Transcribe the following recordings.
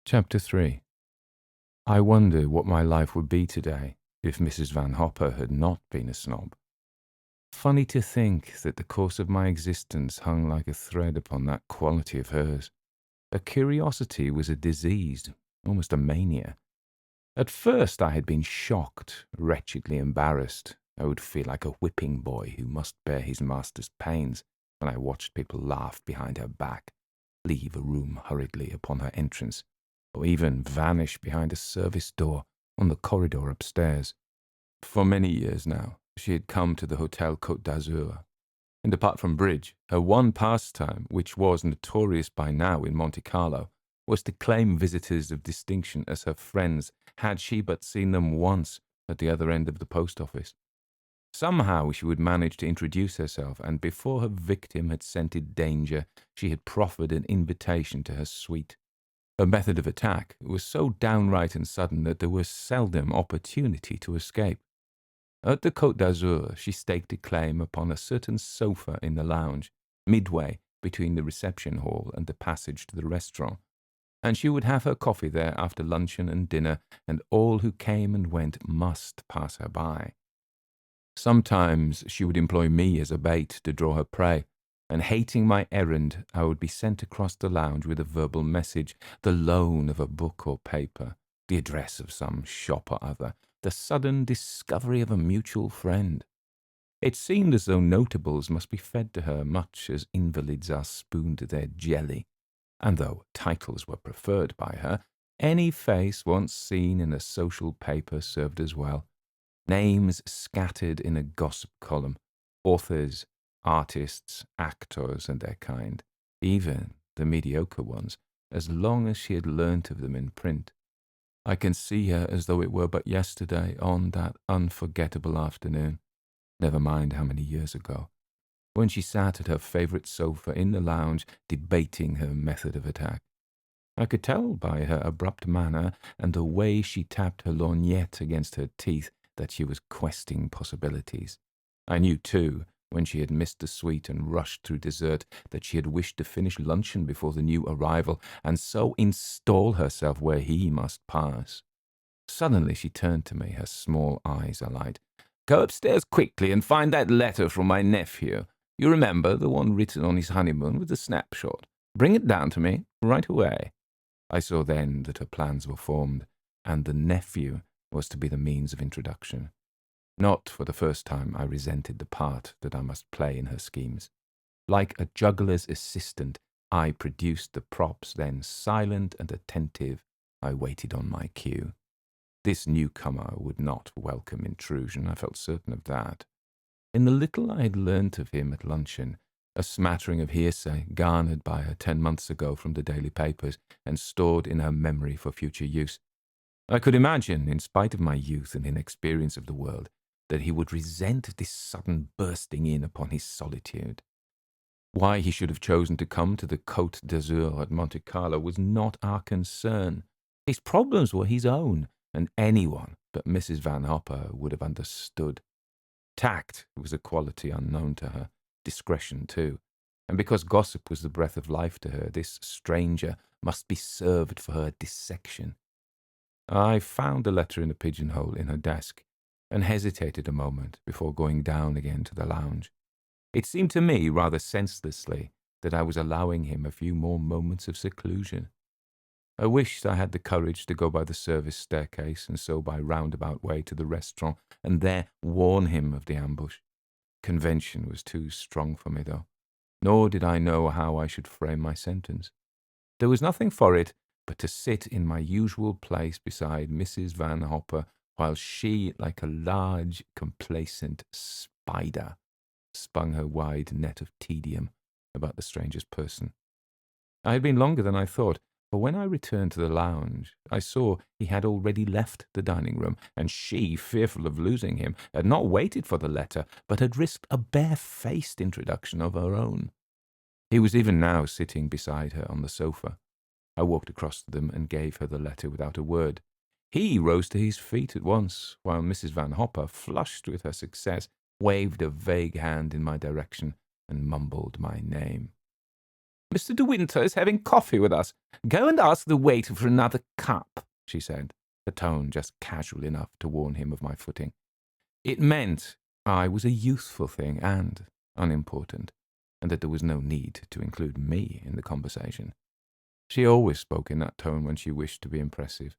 Chapter 3. I wonder what my life would be today if Mrs. Van Hopper had not been a snob. Funny to think that the course of my existence hung like a thread upon that quality of hers. Her curiosity was a disease, almost a mania. At first I had been shocked, wretchedly embarrassed. I would feel like a whipping boy who must bear his master's pains when I watched people laugh behind her back, leave a room hurriedly upon her entrance, or even vanish behind a service door on the corridor upstairs. For many years now, she had come to the Hotel Côte d'Azur, and apart from bridge, her one pastime, which was notorious by now in Monte Carlo, was to claim visitors of distinction as her friends had she but seen them once at the other end of the post office. Somehow she would manage to introduce herself, and before her victim had scented danger, she had proffered an invitation to her suite. Her method of attack was so downright and sudden that there was seldom opportunity to escape. At the Côte d'Azur, she staked a claim upon a certain sofa in the lounge, midway between the reception hall and the passage to the restaurant, and she would have her coffee there after luncheon and dinner, and all who came and went must pass her by. Sometimes she would employ me as a bait to draw her prey, and hating my errand, I would be sent across the lounge with a verbal message, the loan of a book or paper, the address of some shop or other, the sudden discovery of a mutual friend. It seemed as though notables must be fed to her much as invalids are spooned their jelly, and though titles were preferred by her, any face once seen in a social paper served as well. Names scattered in a gossip column, authors, artists, actors, and their kind, even the mediocre ones, as long as she had learnt of them in print. I can see her as though it were but yesterday on that unforgettable afternoon, never mind how many years ago, when she sat at her favourite sofa in the lounge debating her method of attack. I could tell by her abrupt manner and the way she tapped her lorgnette against her teeth that she was questing possibilities. I knew, too, when she had missed the suite and rushed through dessert, that she had wished to finish luncheon before the new arrival, and so install herself where he must pass. Suddenly she turned to me, her small eyes alight. "Go upstairs quickly and find that letter from my nephew. You remember, the one written on his honeymoon with the snapshot. Bring it down to me right away." I saw then that her plans were formed, and the nephew was to be the means of introduction. Not for the first time I resented the part that I must play in her schemes. Like a juggler's assistant, I produced the props, then silent and attentive, I waited on my cue. This newcomer would not welcome intrusion, I felt certain of that. In the little I had learnt of him at luncheon, a smattering of hearsay garnered by her 10 months ago from the daily papers and stored in her memory for future use, I could imagine, in spite of my youth and inexperience of the world, that he would resent this sudden bursting in upon his solitude. Why he should have chosen to come to the Côte d'Azur at Monte Carlo was not our concern. His problems were his own, and anyone but Mrs. Van Hopper would have understood. Tact was a quality unknown to her, discretion too, and because gossip was the breath of life to her, this stranger must be served for her dissection. I found the letter in a pigeonhole in her desk, and hesitated a moment before going down again to the lounge. It seemed to me, rather senselessly, that I was allowing him a few more moments of seclusion. I wished I had the courage to go by the service staircase and so by roundabout way to the restaurant, and there warn him of the ambush. Convention was too strong for me, though, nor did I know how I should frame my sentence. There was nothing for it but to sit in my usual place beside Mrs. Van Hopper, while she, like a large, complacent spider, spun her wide net of tedium about the stranger's person. I had been longer than I thought, for when I returned to the lounge, I saw he had already left the dining room, and she, fearful of losing him, had not waited for the letter, but had risked a barefaced introduction of her own. He was even now sitting beside her on the sofa. I walked across to them and gave her the letter without a word. He rose to his feet at once, while Mrs. Van Hopper, flushed with her success, waved a vague hand in my direction and mumbled my name. Mr. De Winter is having coffee with us. Go and ask the waiter for another cup, she said, her tone just casual enough to warn him of my footing. It meant I was a useful thing and unimportant, and that there was no need to include me in the conversation. She always spoke in that tone when she wished to be impressive,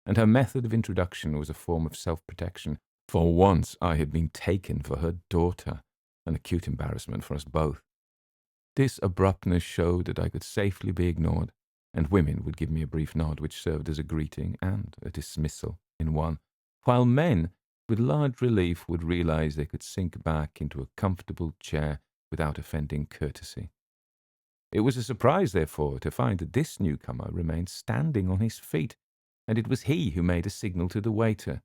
and her method of introduction was a form of self-protection. For once I had been taken for her daughter, an acute embarrassment for us both. This abruptness showed that I could safely be ignored, and women would give me a brief nod which served as a greeting and a dismissal in one, while men, with large relief, would realize they could sink back into a comfortable chair without offending courtesy. It was a surprise, therefore, to find that this newcomer remained standing on his feet, and it was he who made a signal to the waiter.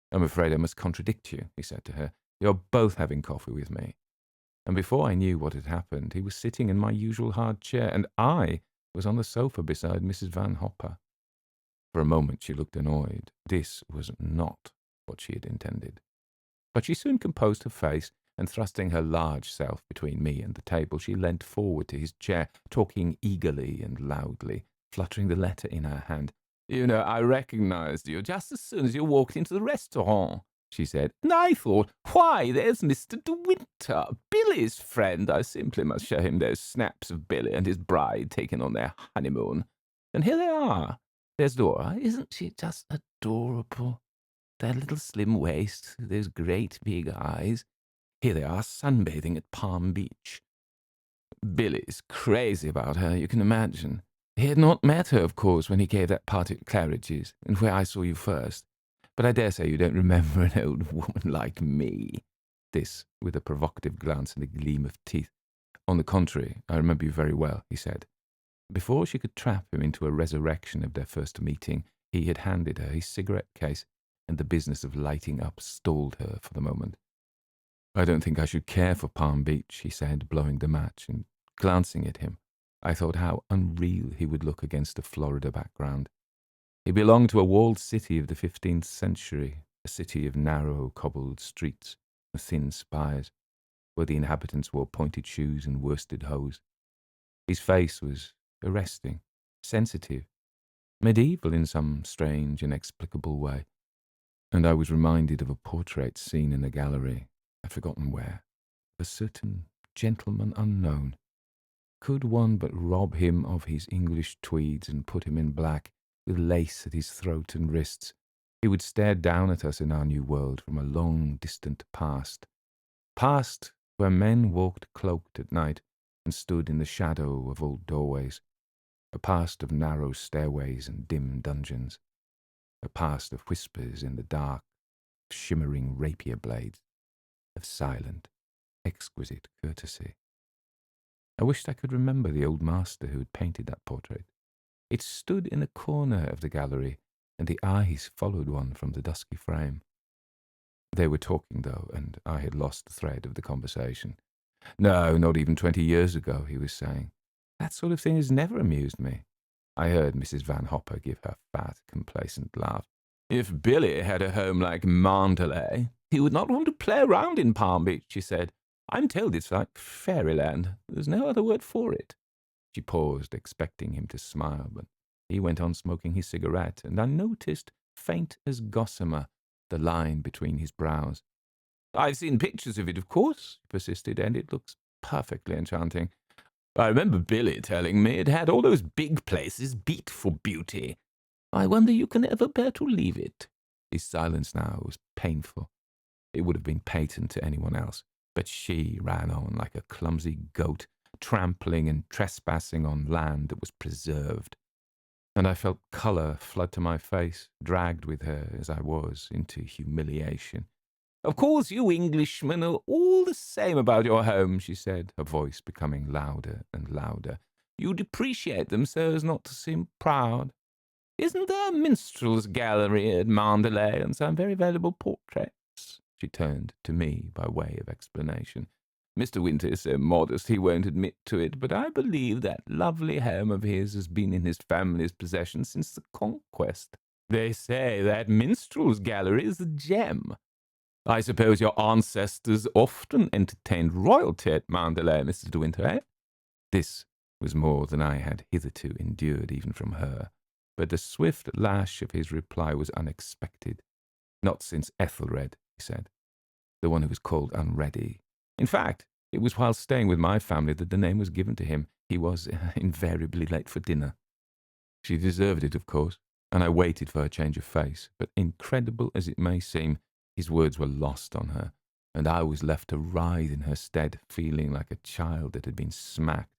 "I'm afraid I must contradict you," he said to her. "You're both having coffee with me." And before I knew what had happened, he was sitting in my usual hard chair, and I was on the sofa beside Mrs. Van Hopper. For a moment she looked annoyed. This was not what she had intended. But she soon composed her face, and thrusting her large self between me and the table, she leant forward to his chair, talking eagerly and loudly, fluttering the letter in her hand. "You know, I recognized you just as soon as you walked into the restaurant," she said, "and I thought, why, there's Mr. De Winter, Billy's friend. I simply must show him those snaps of Billy and his bride taken on their honeymoon. And here they are. There's Dora. Isn't she just adorable? That little slim waist, those great big eyes. Here they are, sunbathing at Palm Beach. Billy's crazy about her, you can imagine. He had not met her, of course, when he gave that party at Claridge's, and where I saw you first. But I dare say you don't remember an old woman like me." This with a provocative glance and a gleam of teeth. "On the contrary, I remember you very well," he said. Before she could trap him into a resurrection of their first meeting, he had handed her his cigarette case, and the business of lighting up stalled her for the moment. "I don't think I should care for Palm Beach," he said, blowing the match, and glancing at him, I thought how unreal he would look against a Florida background. He belonged to a walled city of the 15th century, a city of narrow, cobbled streets and thin spires, where the inhabitants wore pointed shoes and worsted hose. His face was arresting, sensitive, medieval in some strange, inexplicable way, and I was reminded of a portrait seen in a gallery, I've forgotten where, of a certain gentleman unknown. Could one but rob him of his English tweeds and put him in black, with lace at his throat and wrists, he would stare down at us in our new world from a long, distant past. Past where men walked cloaked at night and stood in the shadow of old doorways. A past of narrow stairways and dim dungeons. A past of whispers in the dark, of shimmering rapier blades, of silent, exquisite courtesy. I wished I could remember the old master who had painted that portrait. It stood in a corner of the gallery, and the eyes followed one from the dusky frame. They were talking, though, and I had lost the thread of the conversation. "No, not even 20 years ago," he was saying. "That sort of thing has never amused me." I heard Mrs. Van Hopper give her fat, complacent laugh. "If Billy had a home like Mandalay, he would not want to play around in Palm Beach," she said. "I'm told it's like fairyland. There's no other word for it." She paused, expecting him to smile, but he went on smoking his cigarette, and I noticed, faint as gossamer, the line between his brows. "I've seen pictures of it, of course," he persisted, "and it looks perfectly enchanting. I remember Billy telling me it had all those big places beat for beauty. I wonder you can ever bear to leave it." His silence now was painful. It would have been patent to anyone else, but she ran on like a clumsy goat, trampling and trespassing on land that was preserved. And I felt colour flood to my face, dragged with her as I was into humiliation. "Of course you Englishmen are all the same about your home," she said, her voice becoming louder and louder. "You depreciate them so as not to seem proud. Isn't there a minstrel's gallery at Mandalay and some very valuable portraits?" She turned to me by way of explanation. "Mr. Winter is so modest he won't admit to it, but I believe that lovely home of his has been in his family's possession since the Conquest. They say that minstrel's gallery is a gem. I suppose your ancestors often entertained royalty at Mandalay, Mr. De Winter, eh?" This was more than I had hitherto endured even from her, but the swift lash of his reply was unexpected. Not since Ethelred, he said, the one who was called Unready. In fact, it was while staying with my family that the name was given to him. He was invariably late for dinner. She deserved it, of course, and I waited for her change of face, but incredible as it may seem, his words were lost on her, and I was left to writhe in her stead, feeling like a child that had been smacked.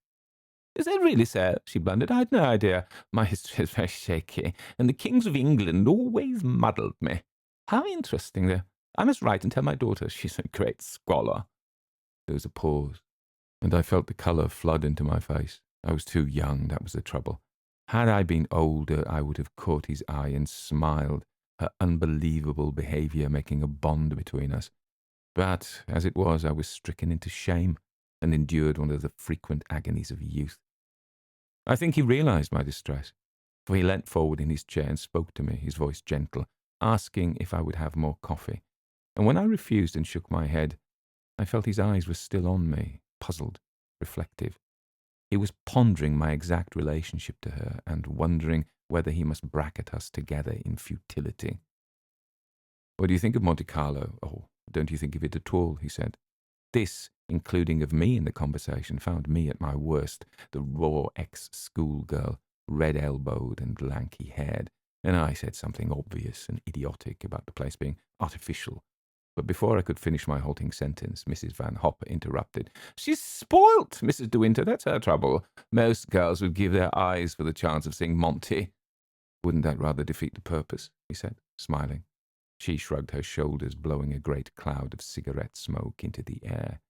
"Is that really so?" she blundered. "I had no idea. My history is very shaky, and the kings of England always muddled me. How interesting, though. I must write and tell my daughter. She's a great scholar." There was a pause, and I felt the colour flood into my face. I was too young, that was the trouble. Had I been older, I would have caught his eye and smiled, her unbelievable behaviour making a bond between us. But, as it was, I was stricken into shame and endured one of the frequent agonies of youth. I think he realised my distress, for he leant forward in his chair and spoke to me, his voice gentle, asking if I would have more coffee. And when I refused and shook my head, I felt his eyes were still on me, puzzled, reflective. He was pondering my exact relationship to her and wondering whether he must bracket us together in futility. "What do you think of Monte Carlo?" "Oh, don't you think of it at all," he said. This, including of me in the conversation, found me at my worst, the raw ex-schoolgirl, red-elbowed and lanky-haired, and I said something obvious and idiotic about the place being artificial. But before I could finish my halting sentence, Mrs. Van Hopper interrupted. "She's spoilt, Mrs. De Winter, that's her trouble. Most girls would give their eyes for the chance of seeing Monty." "Wouldn't that rather defeat the purpose?" he said, smiling. She shrugged her shoulders, blowing a great cloud of cigarette smoke into the air.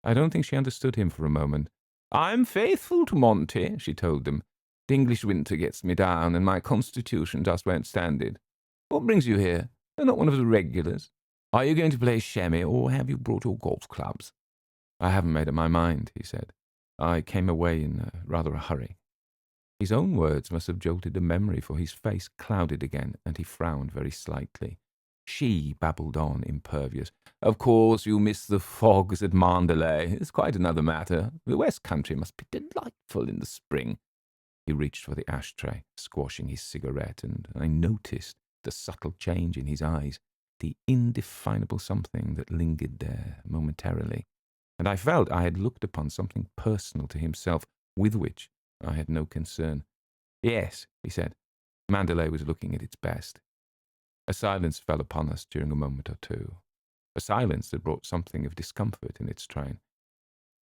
I don't think she understood him for a moment. "I'm faithful to Monty," she told them. "The English winter gets me down, and my constitution just won't stand it. What brings you here? You're not one of the regulars. Are you going to play shammy, or have you brought your golf clubs?" "I haven't made up my mind," he said. "I came away in rather a hurry." His own words must have jolted the memory, for his face clouded again, and he frowned very slightly. She babbled on, impervious. "Of course you miss the fogs at Mandalay. It's quite another matter. The West Country must be delightful in the spring." He reached for the ashtray, squashing his cigarette, and I noticed the subtle change in his eyes, the indefinable something that lingered there momentarily, and I felt I had looked upon something personal to himself with which I had no concern. "Yes," he said. Mandalay was looking at its best. A silence fell upon us during a moment or two, a silence that brought something of discomfort in its train.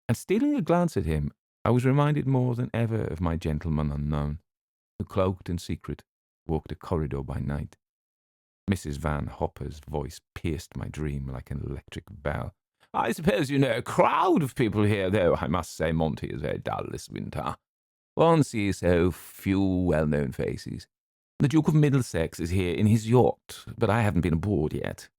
And stealing a glance at him, I was reminded more than ever of my gentleman unknown, who, cloaked and secret, walked a corridor by night. Mrs. Van Hopper's voice pierced my dream like an electric bell. "I suppose you know a crowd of people here, though I must say Monty is very dull this winter. One sees so few well-known faces. The Duke of Middlesex is here in his yacht, but I haven't been aboard yet."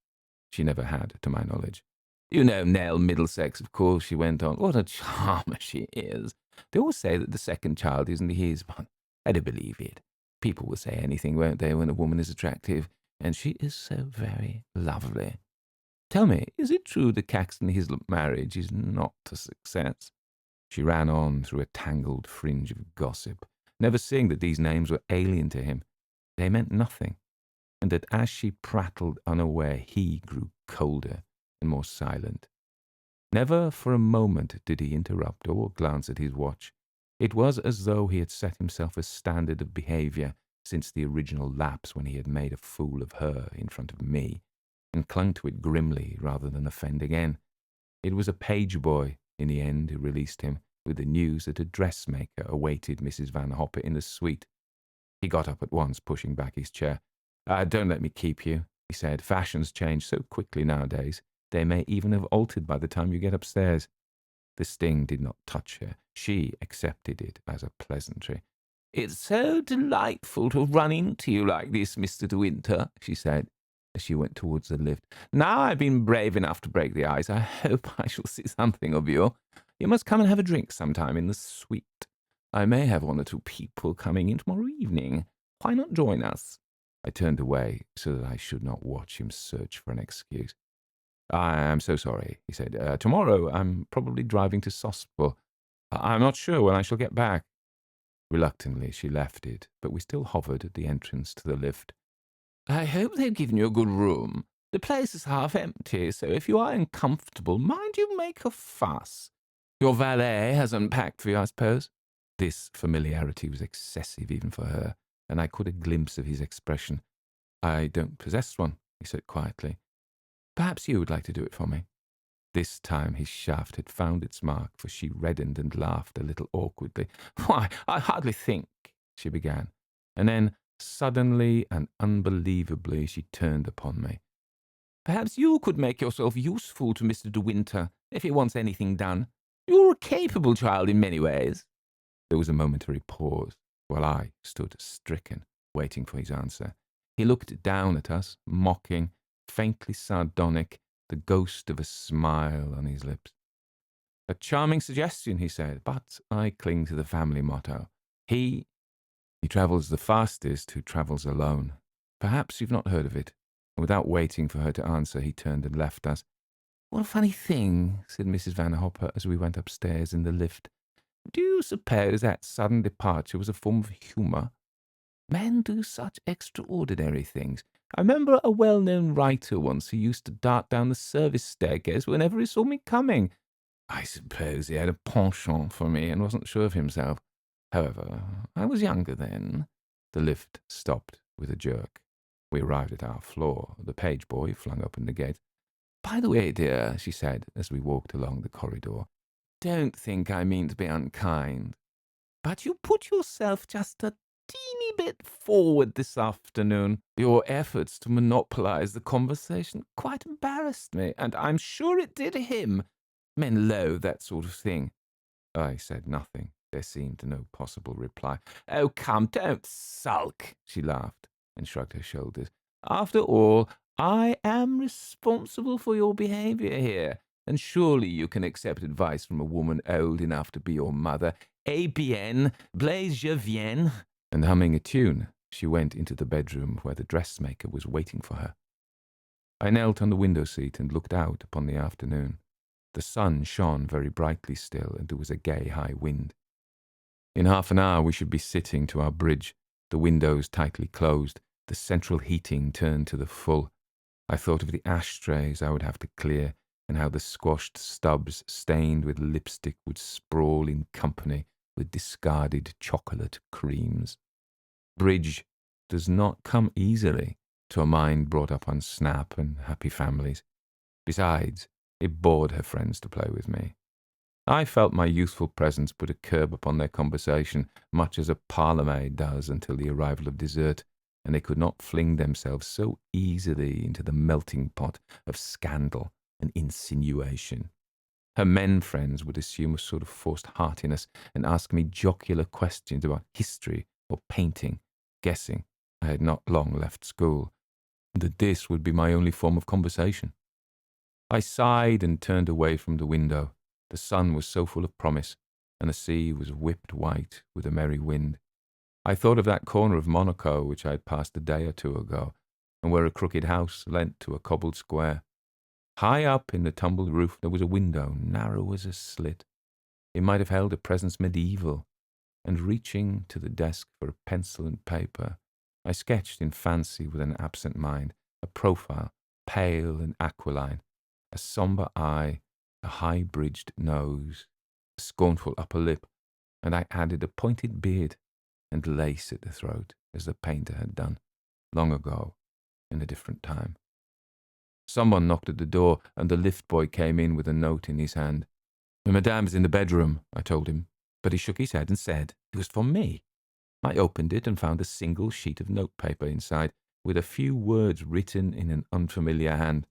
She never had, to my knowledge. "You know Nell Middlesex, of course," she went on. "What a charmer she is. They always say that the second child isn't his, but I don't believe it. People will say anything, won't they, when a woman is attractive? And she is so very lovely. Tell me, is it true the Caxton Hislop marriage is not a success?" She ran on through a tangled fringe of gossip, never seeing that these names were alien to him. They meant nothing, and that as she prattled unaware, he grew colder and more silent. Never for a moment did he interrupt or glance at his watch. It was as though he had set himself a standard of behaviour since the original lapse when he had made a fool of her in front of me, and clung to it grimly rather than offend again. It was a page boy, in the end, who released him, with the news that a dressmaker awaited Mrs. Van Hopper in the suite. He got up at once, pushing back his chair. "Don't let me keep you," he said. "Fashions change so quickly nowadays. They may even have altered by the time you get upstairs." The sting did not touch her. She accepted it as a pleasantry. "It's so delightful to run into you like this, Mr. De Winter," she said, as she went towards the lift. "Now I've been brave enough to break the ice, I hope I shall see something of you. You must come and have a drink sometime in the suite. I may have one or two people coming in tomorrow evening. Why not join us?" I turned away so that I should not watch him search for an excuse. "I am so sorry," he said. "Tomorrow I'm probably driving to Sospel. I'm not sure when I shall get back." Reluctantly, she left it, but we still hovered at the entrance to the lift. "I hope they've given you a good room. The place is half empty, so if you are uncomfortable, mind you make a fuss. Your valet has unpacked for you, I suppose?" This familiarity was excessive even for her, and I caught a glimpse of his expression. "I don't possess one," he said quietly. "Perhaps you would like to do it for me." This time his shaft had found its mark, for she reddened and laughed a little awkwardly. "Why, I hardly think," she began, and then, suddenly and unbelievably, she turned upon me. "Perhaps you could make yourself useful to Mr. De Winter, if he wants anything done. You're a capable child in many ways." There was a momentary pause, while I stood stricken, waiting for his answer. He looked down at us, mocking, faintly sardonic, the ghost of a smile on his lips. "A charming suggestion," he said, "but I cling to the family motto. He travels the fastest who travels alone. Perhaps you've not heard of it." And without waiting for her to answer, he turned and left us. "What a funny thing," said Mrs. Van Hopper as we went upstairs in the lift. "Do you suppose that sudden departure was a form of humour? Men do such extraordinary things. I remember a well-known writer once who used to dart down the service staircase whenever he saw me coming. I suppose he had a penchant for me and wasn't sure of himself. However, I was younger then." The lift stopped with a jerk. We arrived at our floor. The page boy flung open the gate. "By the way, dear," she said as we walked along the corridor, "don't think I mean to be unkind, but you put yourself just a teeny bit forward this afternoon. Your efforts to monopolize the conversation quite embarrassed me, and I'm sure it did him. Men loathe that sort of thing." I said nothing. There seemed no possible reply. "Oh, come, don't sulk," she laughed and shrugged her shoulders. "After all, I am responsible for your behavior here, and surely you can accept advice from a woman old enough to be your mother. Eh bien, Blaise, je viens." And humming a tune, she went into the bedroom where the dressmaker was waiting for her. I knelt on the window seat and looked out upon the afternoon. The sun shone very brightly still, and there was a gay high wind. In half an hour we should be sitting to our bridge, the windows tightly closed, the central heating turned to the full. I thought of the ashtrays I would have to clear, and how the squashed stubs stained with lipstick would sprawl in company with discarded chocolate creams. Bridge does not come easily to a mind brought up on snap and happy families. Besides, it bored her friends to play with me. I felt my youthful presence put a curb upon their conversation, much as a parlour-maid does until the arrival of dessert, and they could not fling themselves so easily into the melting pot of scandal and insinuation. Her men friends would assume a sort of forced heartiness and ask me jocular questions about history or painting, guessing I had not long left school, and that this would be my only form of conversation. I sighed and turned away from the window. The sun was so full of promise, and the sea was whipped white with a merry wind. I thought of that corner of Monaco which I had passed a day or two ago, and where a crooked house lent to a cobbled square. High up in the tumbled roof there was a window, narrow as a slit. It might have held a presence medieval, and reaching to the desk for a pencil and paper, I sketched in fancy with an absent mind a profile, pale and aquiline, a sombre eye, a high-bridged nose, a scornful upper lip, and I added a pointed beard and lace at the throat, as the painter had done, long ago, in a different time. Someone knocked at the door, and the lift boy came in with a note in his hand. "Madame's in the bedroom," I told him, but he shook his head and said it was for me. I opened it and found a single sheet of notepaper inside, with a few words written in an unfamiliar hand.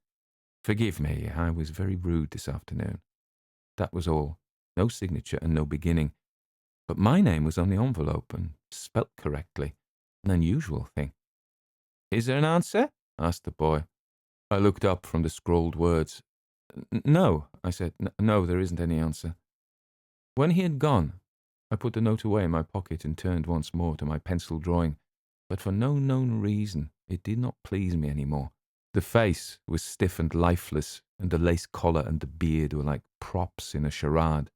"Forgive me, I was very rude this afternoon." That was all. No signature and no beginning. But my name was on the envelope and spelt correctly, an unusual thing. "Is there an answer?" asked the boy. I looked up from the scrawled words. "No," I said. "No, there isn't any answer." When he had gone, I put the note away in my pocket and turned once more to my pencil drawing, but for no known reason it did not please me any more. The face was stiff and lifeless, and the lace collar and the beard were like props in a charade.